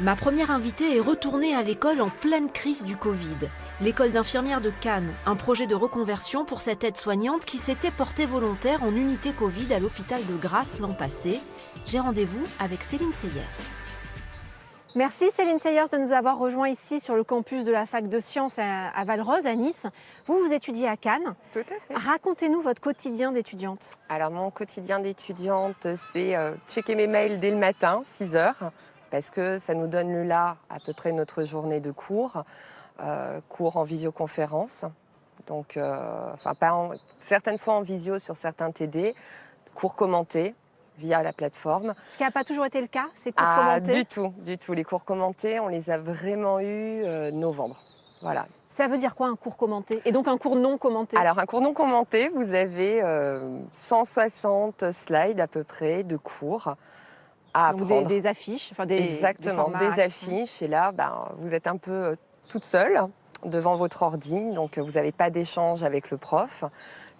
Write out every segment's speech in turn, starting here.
Ma première invitée est retournée à l'école en pleine crise du Covid. L'école d'infirmières de Cannes, un projet de reconversion pour cette aide-soignante qui s'était portée volontaire en unité Covid à l'hôpital de Grasse l'an passé. J'ai rendez-vous avec Céline Seyers. Merci Céline Seyers de nous avoir rejoints ici sur le campus de la fac de sciences à Valrose, à Nice. Vous étudiez à Cannes. Tout à fait. Racontez-nous votre quotidien d'étudiante. Alors mon quotidien d'étudiante, c'est checker mes mails dès le matin, 6 heures, parce que ça nous donne là à peu près notre journée de cours, cours en visioconférence, donc certaines fois en visio sur certains TD, cours commentés via la plateforme. Ce qui n'a pas toujours été le cas, c'est cours commentés? Du tout. Les cours commentés, on les a vraiment eus novembre. Voilà. Ça veut dire quoi un cours commenté? Et donc un cours non commenté? Alors un cours non commenté, vous avez 160 slides à peu près de cours à donc apprendre. Des affiches, Exactement, des affiches. Et là, vous êtes un peu toute seule devant votre ordi, donc vous n'avez pas d'échange avec le prof.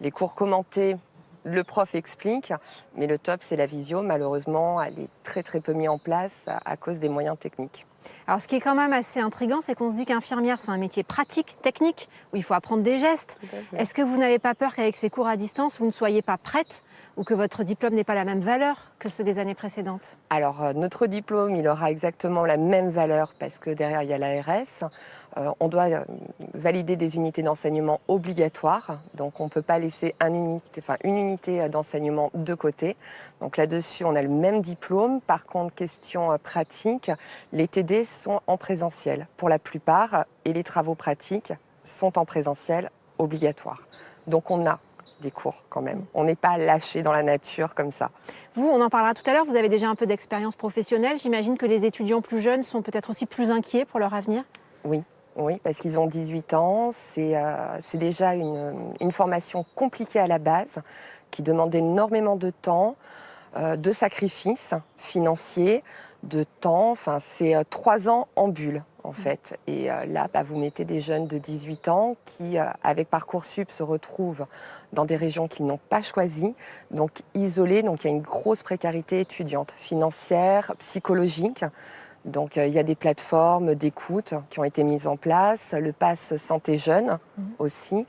Les cours commentés, le prof explique, mais le top, c'est la visio. Malheureusement, elle est très très peu mise en place à cause des moyens techniques. Alors ce qui est quand même assez intriguant, c'est qu'on se dit qu'infirmière, c'est un métier pratique, technique, où il faut apprendre des gestes. Est-ce que vous n'avez pas peur qu'avec ces cours à distance, vous ne soyez pas prête ou que votre diplôme n'ait pas la même valeur que ceux des années précédentes? Alors notre diplôme, il aura exactement la même valeur parce que derrière, il y a l'ARS. On doit valider des unités d'enseignement obligatoires, donc on ne peut pas laisser une unité d'enseignement de côté. Donc là-dessus, on a le même diplôme. Par contre, question pratique, les TD sont en présentiel pour la plupart et les travaux pratiques sont en présentiel obligatoire. Donc on a des cours quand même. On n'est pas lâché dans la nature comme ça. Vous, on en parlera tout à l'heure, vous avez déjà un peu d'expérience professionnelle. J'imagine que les étudiants plus jeunes sont peut-être aussi plus inquiets pour leur avenir? Oui, parce qu'ils ont 18 ans. C'est déjà une formation compliquée à la base, qui demande énormément de temps, de sacrifices financiers, de temps. Enfin, c'est 3 ans en bulle, en fait. Et là, vous mettez des jeunes de 18 ans qui, avec Parcoursup, se retrouvent dans des régions qu'ils n'ont pas choisies, donc isolés. Donc, il y a une grosse précarité étudiante, financière, psychologique. Donc il y a des plateformes d'écoute qui ont été mises en place, le Pass Santé Jeune aussi.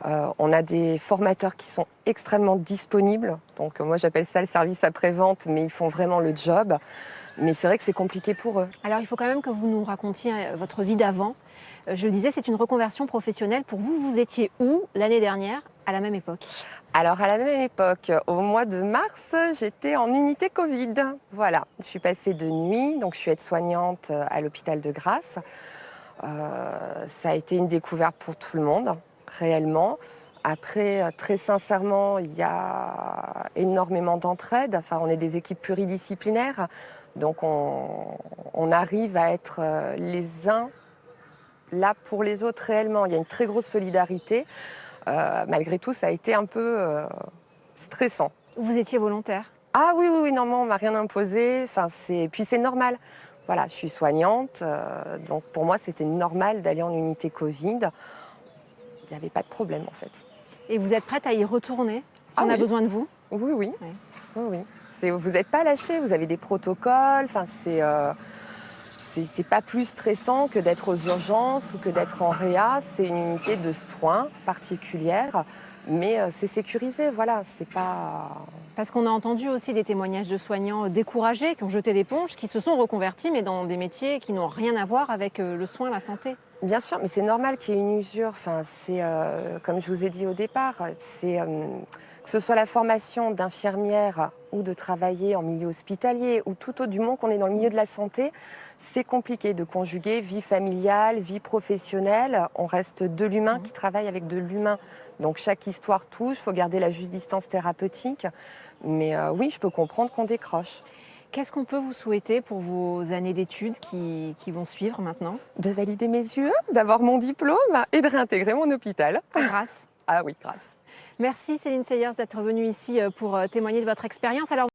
On a des formateurs qui sont extrêmement disponibles. Donc moi j'appelle ça le service après-vente, mais ils font vraiment le job. Mais c'est vrai que c'est compliqué pour eux. Alors il faut quand même que vous nous racontiez votre vie d'avant. Je le disais, c'est une reconversion professionnelle. Pour vous, vous étiez où l'année dernière, à la même époque? Alors, à la même époque, au mois de mars, j'étais en unité Covid. Voilà, je suis passée de nuit, donc je suis aide-soignante à l'hôpital de Grasse. Ça a été une découverte pour tout le monde, réellement. Après, très sincèrement, il y a énormément d'entraide. Enfin, on est des équipes pluridisciplinaires, donc on arrive à être les uns là pour les autres réellement. Il y a une très grosse solidarité. Malgré tout, ça a été un peu stressant. Vous étiez volontaire? Ah oui, non, on m'a rien imposé. Puis c'est normal. Voilà, je suis soignante, donc pour moi, c'était normal d'aller en unité Covid. Il n'y avait pas de problème, en fait. Et vous êtes prête à y retourner si on a besoin de vous? Oui. Vous n'êtes pas lâchés, vous avez des protocoles. C'est pas plus stressant que d'être aux urgences ou que d'être en réa. C'est une unité de soins particulière, mais c'est sécurisé, voilà. C'est pas... Parce qu'on a entendu aussi des témoignages de soignants découragés, qui ont jeté l'éponge, qui se sont reconvertis, mais dans des métiers qui n'ont rien à voir avec le soin, la santé. Bien sûr, mais c'est normal qu'il y ait une usure. C'est comme je vous ai dit au départ, que ce soit la formation d'infirmière ou de travailler en milieu hospitalier ou tout autre du monde qu'on est dans le milieu de la santé, c'est compliqué de conjuguer vie familiale, vie professionnelle. On reste de l'humain qui travaille avec de l'humain. Donc chaque histoire touche, il faut garder la juste distance thérapeutique. Mais oui, je peux comprendre qu'on décroche. Qu'est-ce qu'on peut vous souhaiter pour vos années d'études qui vont suivre maintenant? De valider mes UE, d'avoir mon diplôme et de réintégrer mon hôpital. Grâce. Ah oui, grâce. Merci Céline Seyers d'être venue ici pour témoigner de votre expérience. Alors,